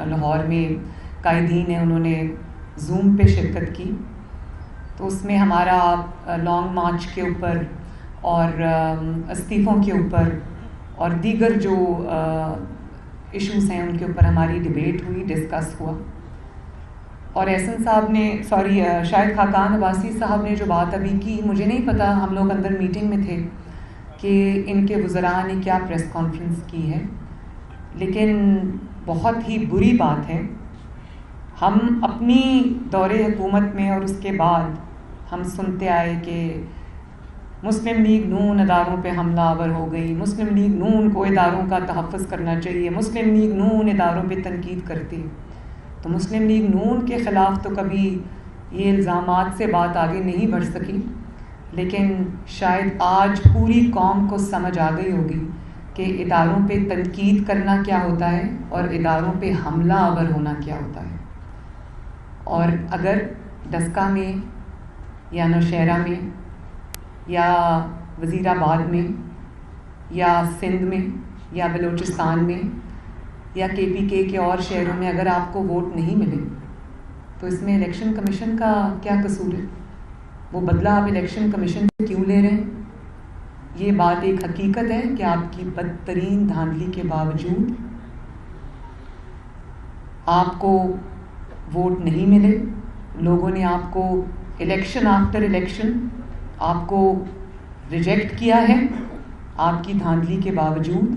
لاہور میں قائدین ہیں انہوں نے زوم پہ شرکت کی، تو اس میں ہمارا لانگ مارچ کے اوپر اور استعفوں کے اوپر اور دیگر جو ایشوز ہیں ان کے اوپر ہماری ڈبیٹ ہوئی، ڈسکس ہوا. اور احسن صاحب نے شاہد خاقان عباسی صاحب نے جو بات ابھی کی، مجھے نہیں پتا، ہم لوگ اندر میٹنگ میں تھے کہ ان کے وزراء نے کیا پریس کانفرنس کی ہے، لیکن بہت ہی بری بات ہے. ہم اپنی دور حکومت میں اور اس کے بعد ہم سنتے آئے کہ مسلم لیگ نون اداروں پہ حملہ آور ہو گئی، مسلم لیگ نون کو اداروں کا تحفظ کرنا چاہیے، مسلم لیگ نون اداروں پہ تنقید کرتی. تو مسلم لیگ نون کے خلاف تو کبھی یہ الزامات سے بات آگے نہیں بڑھ سکی، لیکن شاید آج پوری قوم کو سمجھ آ گئی ہوگی کہ اداروں پہ تنقید کرنا کیا ہوتا ہے اور اداروں پہ حملہ آور ہونا کیا ہوتا ہے. اور اگر ڈسکا میں یا نوشہرہ میں یا وزیر آباد میں یا سندھ میں یا بلوچستان میں یا کے پی کے اور شہروں میں اگر آپ کو ووٹ نہیں ملے تو اس میں الیکشن کمیشن کا کیا قصور ہے؟ وہ بدلہ آپ الیکشن کمیشن سے کیوں لے رہے ہیں؟ یہ بات ایک حقیقت ہے کہ آپ کی بدترین دھاندلی کے باوجود آپ کو ووٹ نہیں ملے، لوگوں نے آپ کو الیکشن آفٹر الیکشن آپ کو ریجیکٹ کیا ہے آپ کی دھاندلی کے باوجود.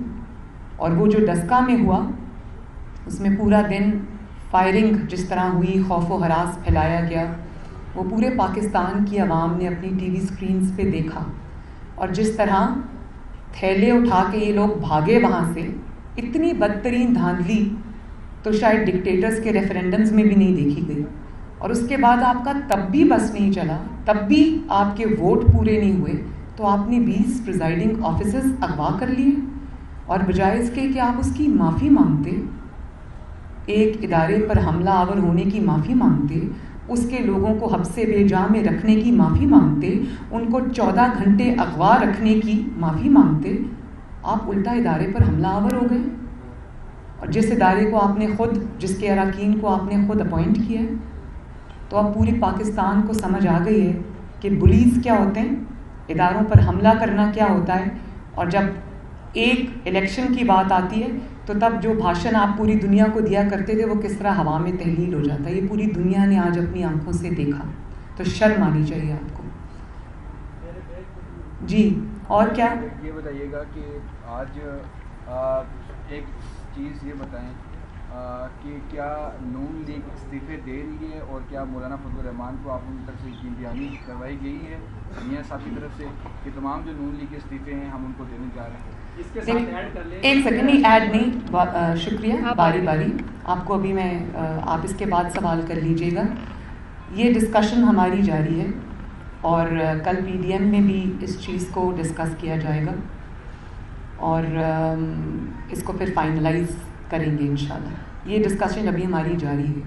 اور وہ جو ڈسکا میں ہوا اس میں پورا دن فائرنگ جس طرح ہوئی، خوف و ہراس پھیلایا گیا، وہ پورے پاکستان کی عوام نے اپنی ٹی وی اسکرینز پہ دیکھا. اور جس طرح تھیلے اٹھا کے یہ لوگ بھاگے وہاں سے، اتنی بدترین دھاندلی تو شاید ڈکٹیٹرز کے ریفرینڈمز میں بھی نہیں دیکھی گئی. اور اس کے بعد آپ کا تب بھی بس نہیں چلا، تب بھی آپ کے ووٹ پورے نہیں ہوئے، تو آپ نے 20 پریزائڈنگ آفیسرز اغوا کر لیے. اور بجائے اس کے کہ آپ اس کی معافی مانگتے، ایک ادارے پر حملہ آور ہونے کی معافی مانگتے، اس کے لوگوں کو حبس بے جا میں رکھنے کی معافی مانگتے، ان کو 14 گھنٹے اغوا رکھنے کی معافی مانگتے، آپ الٹا ادارے پر حملہ آور ہو گئے. اور جس ادارے کو آپ نے خود، جس کے اراکین کو آپ نے خود اپوائنٹ کیا ہے. تو اب پوری پاکستان کو سمجھ آ گئی ہے کہ بلیز کیا ہوتے ہیں، اداروں پر حملہ کرنا کیا ہوتا ہے. اور جب ایک الیکشن کی بات آتی ہے تو تب جو بھاشن آپ پوری دنیا کو دیا کرتے تھے وہ کس طرح ہوا میں تحلیل ہو جاتا ہے. یہ پوری دنیا نے آج اپنی آنکھوں سے دیکھا، تو شرم آنی چاہیے آپ کو. جی اور کیا یہ بتائیے گا کہ آج ایک چیز یہ بتائیں کہ کیا نون لیگ استعفے دے رہی ہے، اور کیا مولانا فضل الرحمان کو آپ ان کی طرف سے یقین دہانی کروائی گئی ہے میاں صاحب کی طرف سے کہ تمام جو نون لیگ کے استعفے ہیں ہم ان کو دینے جا رہے ہیں؟ اس کے ساتھ ایڈ کر لیں، ایک سیکنڈ، نہیں ایڈ نہیں، شکریہ، باری باری آپ کو ابھی میں آپ اس کے بعد سوال کر لیجیے گا. یہ ڈسکشن ہماری جاری ہے اور کل پی ڈی ایم میں بھی اس چیز کو ڈسکس کیا جائے گا اور اس کو پھر فائنلائز کریں گے انشاءاللہ. یہ ڈسکشن ابھی ہماری جاری ہے.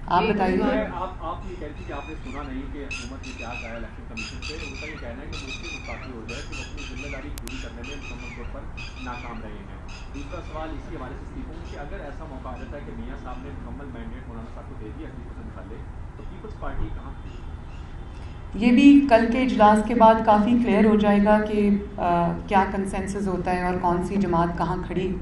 آپ بتائیے. آپ یہ کہتی کہ آپ نے سنا نہیں کہ حکومت نے کیا کہا ہے الیکشن کمیشن سے، ان کا یہ کہنا ہے کہ دوسری گستاخی ہو جائے کہ وہ اپنی ذمہ داری پوری کرنے میں مکمل طور پر ناکام رہے ہیں. دوسرا سوال اسی حوالے سے استعفوں کہ اگر ایسا موقع آ جاتا ہے کہ میاں صاحب نے مکمل مینڈیٹ مولانا صاحب کو دے دیا استعفے سے نکالے، تو پیپلز پارٹی کہاں تھی؟ یہ بھی کل کے اجلاس کے بعد کافی کلیئر ہو جائے گا کہ کیا کنسنسس ہوتا ہے اور کون سی جماعت کہاں کھڑی.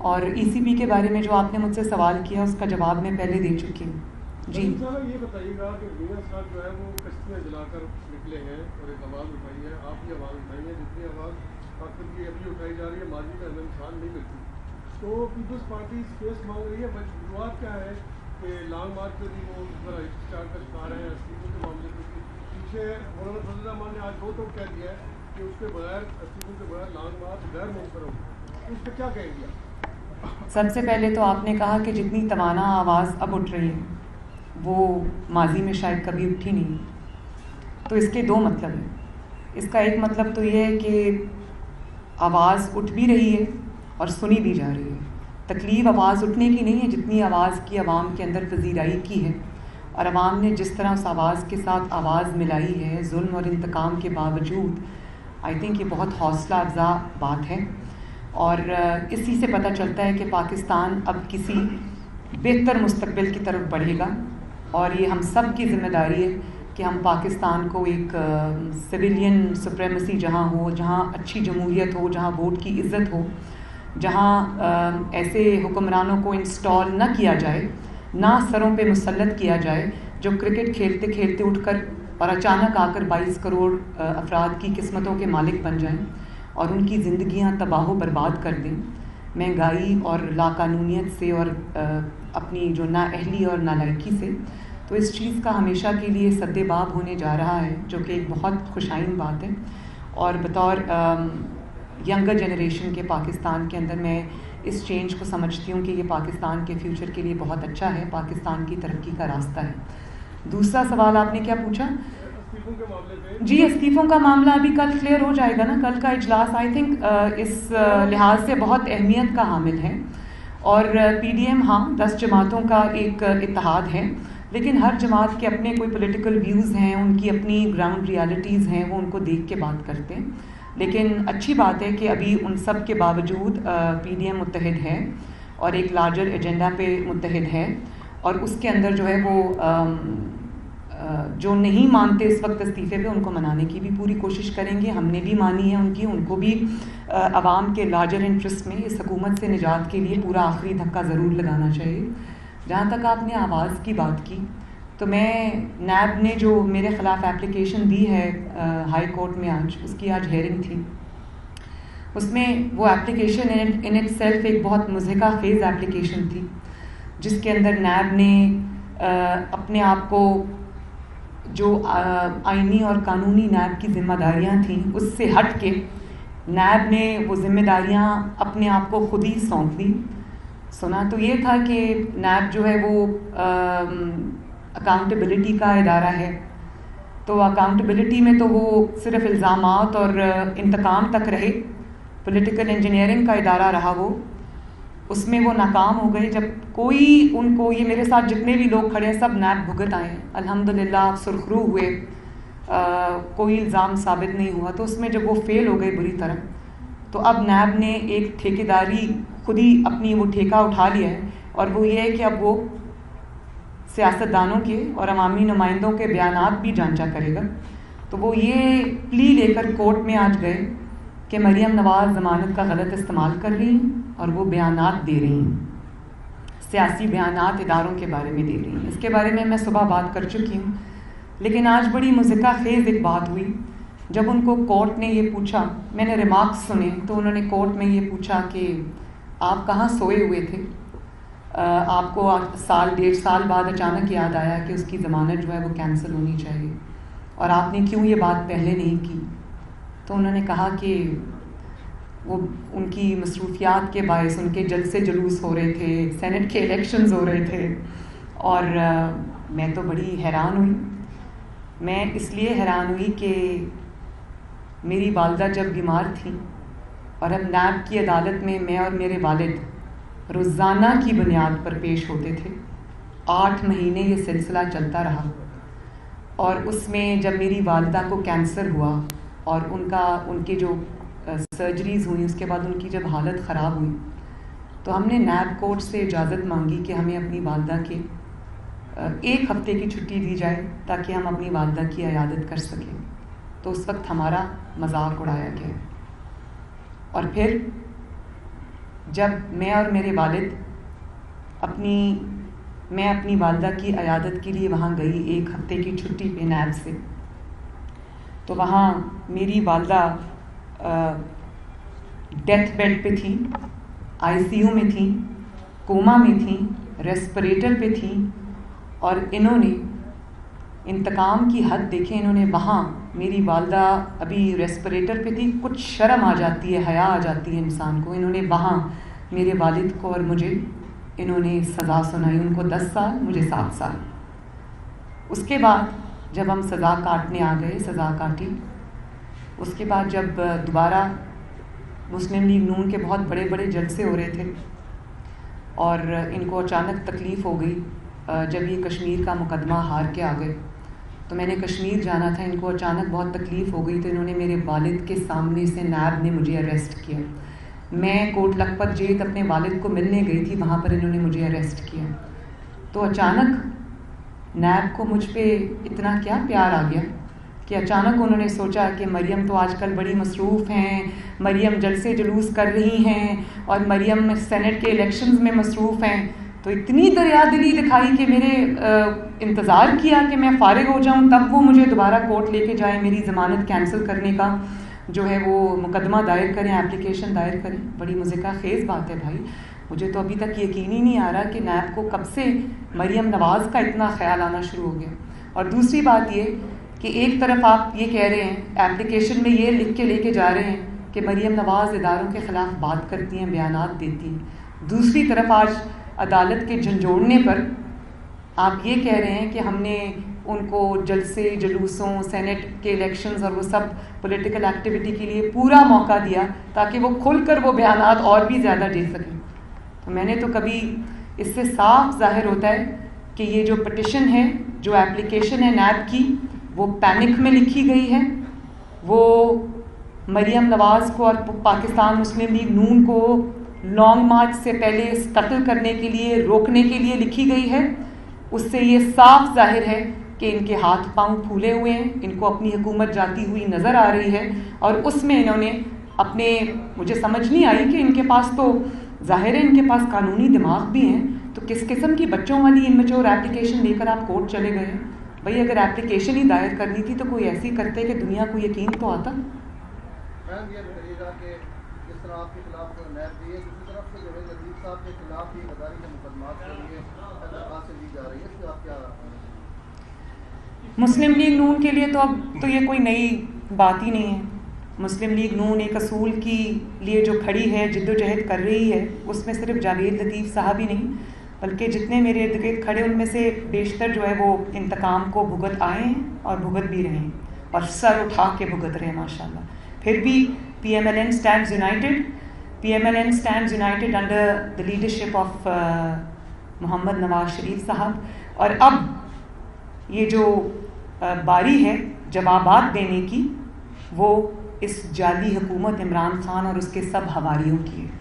اور ای سی بی کے بارے میں جو آپ نے مجھ سے سوال کیا اس کا جواب میں پہلے دے چکی ہوں. جی یہ بتائیے گا کہ میاں صاحب جو ہے وہ کشتیاں جلا کر نکلے ہیں اور ایک آواز اٹھائی ہے، آپ یہ آواز اٹھائی ہے جتنی آواز پاکستان کی ابھی اٹھائی جا رہی ہے، ماضی میں انسان نہیں ملتی. تو پیپلز پارٹی اسپیس مانگ رہی ہے. وجوہات کیا ہے کہ لانگ مارچ پہ بھی وہ اشتعال کا شکار ہیں استعفوں کے معاملے میں؟ پیچھے مولانا فضل الرحمان نے آج دو تو کہہ دیا ہے کہ اس کے بغیر استعفوں کے بغیر لانگ مارچ غیر ممکن ہوگا. اس پہ کیا کہیں گے آپ؟ سب سے پہلے تو آپ نے کہا کہ جتنی توانا آواز اب اٹھ رہی ہے وہ ماضی میں شاید کبھی اٹھی نہیں. تو اس کے دو مطلب ہیں. اس کا ایک مطلب تو یہ ہے کہ آواز اٹھ بھی رہی ہے اور سنی بھی جا رہی ہے. تکلیف آواز اٹھنے کی نہیں ہے جتنی آواز کی عوام کے اندر پذیرائی کی ہے، اور عوام نے جس طرح اس آواز کے ساتھ آواز ملائی ہے ظلم اور انتقام کے باوجود. آئی تھنک یہ بہت حوصلہ افزا بات ہے. اور اسی سے پتہ چلتا ہے کہ پاکستان اب کسی بہتر مستقبل کی طرف بڑھے گا، اور یہ ہم سب کی ذمہ داری ہے کہ ہم پاکستان کو ایک سویلین سپریمیسی جہاں ہو، جہاں اچھی جمہوریت ہو، جہاں ووٹ کی عزت ہو، جہاں ایسے حکمرانوں کو انسٹال نہ کیا جائے، نہ سروں پہ مسلط کیا جائے جو کرکٹ کھیلتے کھیلتے اٹھ کر اور اچانک آ کر 22 کروڑ افراد کی قسمتوں کے مالک بن جائیں اور ان کی زندگیاں تباہ و برباد کر دیں مہنگائی اور لاقانونیت سے اور اپنی جو نااہلی اور نالائکی سے۔ تو اس چیز کا ہمیشہ کے لیے سد باب ہونے جا رہا ہے، جو کہ ایک بہت خوشائن بات ہے، اور بطور ینگر جنریشن کے پاکستان کے اندر میں اس چینج کو سمجھتی ہوں کہ یہ پاکستان کے فیوچر کے لیے بہت اچھا ہے، پاکستان کی ترقی کا راستہ ہے۔ دوسرا سوال آپ نے کیا پوچھا؟ استعفوں کے معاملے میں جی، استعفوں کا معاملہ ابھی کل کلیئر ہو جائے گا نا، کل کا اجلاس آئی تھنک اس لحاظ سے بہت اہمیت کا حامل ہے، اور پی ڈی ایم ہاں 10 جماعتوں کا ایک اتحاد ہے، لیکن ہر جماعت کے اپنے کوئی پولیٹیکل ویوز ہیں، ان کی اپنی گراؤنڈ ریالٹیز ہیں، وہ ان کو دیکھ کے بات کرتے ہیں، لیکن اچھی بات ہے کہ ابھی ان سب کے باوجود پی ڈی ایم متحد ہے اور ایک لارجر ایجنڈا پہ متحد ہے، اور اس کے اندر جو ہے وہ جو نہیں مانتے اس وقت استعفے پہ ان کو منانے کی بھی پوری کوشش کریں گے۔ ہم نے بھی مانی ہے ان کو بھی عوام کے لارجر انٹرسٹ میں اس حکومت سے نجات کے لیے پورا آخری دھکا ضرور لگانا چاہیے۔ جہاں تک آپ نے آواز کی بات کی، تو میں نیب نے جو میرے خلاف اپلیکیشن دی ہے ہائی کورٹ میں اس کی آج ہیئرنگ تھی، اس میں وہ اپلیکیشن ان اٹ سیلف ایک بہت مضحکہ خیز اپلیکیشن تھی، جس کے اندر نیب نے اپنے آپ کو جو آئینی اور قانونی نیب کی ذمہ داریاں تھیں اس سے ہٹ کے نیب نے وہ ذمہ داریاں اپنے آپ کو خود ہی سونپ دی۔ سنا تو یہ تھا کہ نیب جو ہے وہ اکاؤنٹیبلٹی کا ادارہ ہے، تو اکاؤنٹیبلٹی میں تو وہ صرف الزامات اور انتقام تک رہے، پولیٹیکل انجینئرنگ کا ادارہ رہا وہ، اس میں وہ ناکام ہو گئے۔ جب کوئی ان کو، یہ میرے ساتھ جتنے بھی لوگ کھڑے ہیں سب نیب بھگت آئے ہیں الحمدللہ، آپ سرخرو ہوئے، کوئی الزام ثابت نہیں ہوا، تو اس میں جب وہ فیل ہو گئے بری طرح، تو اب نیب نے ایک ٹھیکیداری خود ہی اپنی وہ ٹھیکہ اٹھا لیا ہے، اور وہ یہ ہے کہ اب وہ سیاستدانوں کے اور عوامی نمائندوں کے بیانات بھی جانچا کرے گا۔ تو وہ یہ پلی لے کر کورٹ میں آج گئے کہ مریم نواز ضمانت کا غلط استعمال کر رہی ہیں اور وہ بیانات دے رہی ہیں، سیاسی بیانات اداروں کے بارے میں دے رہی ہیں۔ اس کے بارے میں صبح بات کر چکی ہوں، لیکن آج بڑی مضحکہ خیز ایک بات ہوئی جب ان کو کورٹ نے یہ پوچھا، میں نے ریمارکس سنے تو انہوں نے کورٹ میں یہ پوچھا کہ آپ کہاں سوئے ہوئے تھے، آپ کو سال 1.5 سال بعد اچانک یاد آیا کہ اس کی ضمانت جو ہے وہ کینسل ہونی چاہیے، اور آپ نے کیوں یہ بات پہلے نہیں کی؟ تو انہوں نے کہا کہ وہ ان کی مصروفیات کے باعث ان کے جلسے جلوس ہو رہے تھے، سینٹ کے الیکشنز ہو رہے تھے، اور میں تو بڑی حیران ہوئی۔ میں اس لیے حیران ہوئی کہ میری والدہ جب بیمار تھیں اور اب نیب کی عدالت میں میں اور میرے والد روزانہ کی بنیاد پر پیش ہوتے تھے، 8 مہینے یہ سلسلہ چلتا رہا، اور اس میں جب میری والدہ کو کینسر ہوا اور ان کے جو سرجریز ہوئیں، اس کے بعد ان کی جب حالت خراب ہوئی، تو ہم نے نیب کورٹ سے اجازت مانگی کہ ہمیں اپنی والدہ کے 1 ہفتے کی چھٹی دی جائے تاکہ ہم اپنی والدہ کی عیادت کر سکیں۔ تو اس وقت ہمارا مذاق اڑایا گیا، اور پھر جب میں اور میرے والد میں اپنی والدہ کی عیادت کے لیے وہاں گئی 1 ہفتے کی چھٹی پہ نیب سے، تو وہاں میری والدہ ڈیتھ بیڈ پہ تھیں، آئی سی یو میں تھیں، کوما میں تھیں، ریسپریٹر پہ تھیں، اور انہوں نے انتقام کی حد دیکھیں، انہوں نے وہاں میری والدہ ابھی ریسپریٹر پہ تھی، کچھ شرم آ جاتی ہے، حیا آ جاتی ہے انسان کو، انہوں نے وہاں میرے والد کو اور مجھے انہوں نے سزا سنائی، ان کو 10 سال مجھے 7 سال۔ اس کے بعد جب ہم سزا کاٹنے آ گئے، سزا کاٹی، اس کے بعد جب دوبارہ مسلم لیگ نون کے بہت بڑے بڑے جلسے ہو رہے تھے، اور ان کو اچانک تکلیف ہو گئی جب یہ کشمیر کا مقدمہ ہار کے آ گئے، تو میں نے کشمیر جانا تھا، ان کو اچانک بہت تکلیف ہو گئی، تو انہوں نے میرے والد کے سامنے سے نیب نے مجھے اریسٹ کیا۔ میں کوٹ لکھپت جیت اپنے والد کو ملنے گئی تھی، وہاں پر انہوں نے مجھے اریسٹ کیا. تو اچانک نیب کو مجھ پہ اتنا کیا پیار آ گیا کہ اچانک انہوں نے سوچا کہ مریم تو آج کل بڑی مصروف ہیں، مریم جلسے جلوس کر رہی ہیں اور مریم سینٹ کے الیکشنز میں مصروف ہیں. تو اتنی دریا دلی دکھائی کہ میرے انتظار کیا کہ میں فارغ ہو جاؤں تب وہ مجھے دوبارہ کورٹ لے کے جائیں، میری ضمانت کینسل کرنے کا جو ہے وہ مقدمہ دائر کریں، اپلیکیشن دائر کریں. بڑی مضحکہ خیز بات ہے بھائی، مجھے تو ابھی تک یقین ہی نہیں آ رہا کہ نیب کو کب سے مریم نواز کا اتنا خیال آنا شروع ہو گیا. اور دوسری بات یہ کہ ایک طرف آپ یہ کہہ رہے ہیں، اپلیکیشن میں یہ لکھ کے لے کے جا رہے ہیں کہ مریم نواز اداروں کے خلاف بات کرتی ہیں، بیانات دیتی ہیں، دوسری طرف آج عدالت کے جھنجھوڑنے پر آپ یہ کہہ رہے ہیں کہ ہم نے ان کو جلسے جلوسوں، سینٹ کے الیکشنز اور وہ سب پولیٹیکل ایکٹیویٹی کے لیے پورا موقع دیا تاکہ وہ کھل کر وہ بیانات اور بھی زیادہ دے سکیں. تو میں نے تو کبھی اس سے صاف ظاہر ہوتا ہے کہ یہ جو پٹیشن ہے، جو اپلیکیشن ہے نیب کی، وہ پینک میں لکھی گئی ہے، وہ مریم نواز کو اور پاکستان مسلم لیگ نون کو لانگ مارچ سے پہلے قتل کرنے کے لیے، روکنے کے لیے لکھی گئی ہے. اس سے یہ صاف ظاہر ہے کہ ان کے ہاتھ پاؤں پھولے ہوئے ہیں، ان کو اپنی حکومت جاتی ہوئی نظر آ رہی ہے. اور اس میں انہوں نے اپنے، مجھے سمجھ نہیں آئی کہ ان کے پاس تو ظاہر ہے ان کے پاس قانونی دماغ بھی ہیں، تو کس قسم کی بچوں والی انمیچور ایپلیکیشن لے کر آپ کورٹ چلے گئے ہیں. بھئی اگر ایپلیکیشن ہی دائر کرنی تھی تو کوئی ایسی کرتے کہ دنیا کو یقین تو آتا. میم یہ بتائیے گا کہ جس طرح آپ کے خلاف نیب دی ہے، دوسری طرف سے جاوید لطیف صاحب کے خلاف بھی غداری کے مقدمات کے لیے درخواست دی جا رہی ہے، اس سے آپ کیا؟ مسلم لیگ نون کے لیے تو اب تو یہ کوئی نئی بات ہی نہیں ہے. مسلم لیگ نون ایک اصول کی لیے جو کھڑی ہے، جد و جہد کر رہی ہے، اس میں صرف جاوید لطیف صاحب ہی نہیں بلکہ جتنے میرے ارد گرد کھڑے ان میں سے بیشتر جو ہے وہ انتقام کو بھگت آئے ہیں اور بھگت بھی رہے ہیں اور سر اٹھا کے بھگت رہے ہیں ماشاءاللہ. پھر بھی P M L N stands united, P M L N stands united under the leadership of Muhammad Nawaz Sharif sahab. اور اب یہ جو باری ہے جوابات دینے کی، وہ اس جعلی حکومت عمران خان اور اس کے سب حواریوں کی ہے.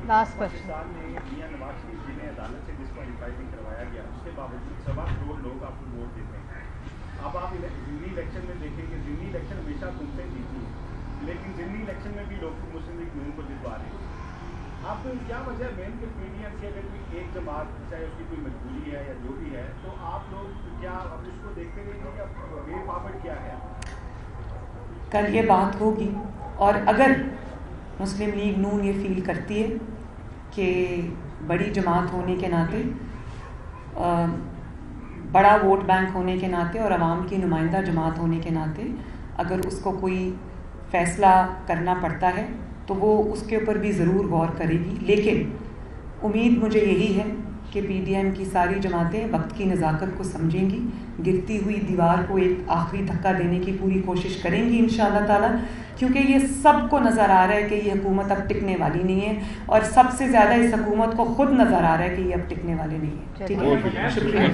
Last question. میاں نواز شریف جی نے عدالت سے ڈسکوالیفائی بھی کروایا گیا، اس کے باوجود 1.25 کروڑ لوگ آپ کو ووٹ دیتے ہیں. اب آپ ضمنی الیکشن میں دیکھیں کہ ضمنی الیکشن ہمیشہ تم سے جیتی ہے، لیکن ضمنی الیکشن میں بھی لوگ مسلم لیگ نون کو جتوا رہے ہیں. آپ کیا وجہ مین کہ پی ڈی ایم کی اگر کوئی ایک جماعت، چاہے اس کی کوئی مجبوری ہے یا جو بھی ہے، تو آپ لوگ کیا اب اس کو دیکھتے رہیں گے کہ وے فارورڈ کیا ہے؟ کل یہ بات ہوگی، اور اگر مسلم لیگ نون یہ فیل کرتی ہے کہ بڑی جماعت ہونے کے ناطے، بڑا ووٹ بینک ہونے کے ناطے اور عوام کی نمائندہ جماعت ہونے کے ناطے اگر اس کو کوئی فیصلہ کرنا پڑتا ہے تو وہ اس کے اوپر بھی ضرور غور کرے گی. لیکن امید مجھے یہی ہے کہ پی ڈی ایم کی ساری جماعتیں وقت کی نزاکت کو سمجھیں گی، گرتی ہوئی دیوار کو ایک آخری دھکا دینے کی پوری کوشش کریں گی انشاءاللہ تعالی، کیونکہ یہ سب کو نظر آ رہا ہے کہ یہ حکومت اب ٹکنے والی نہیں ہے، اور سب سے زیادہ اس حکومت کو خود نظر آ رہا ہے کہ یہ اب ٹکنے والے نہیں ہے. ٹھیک ہے، شکریہ.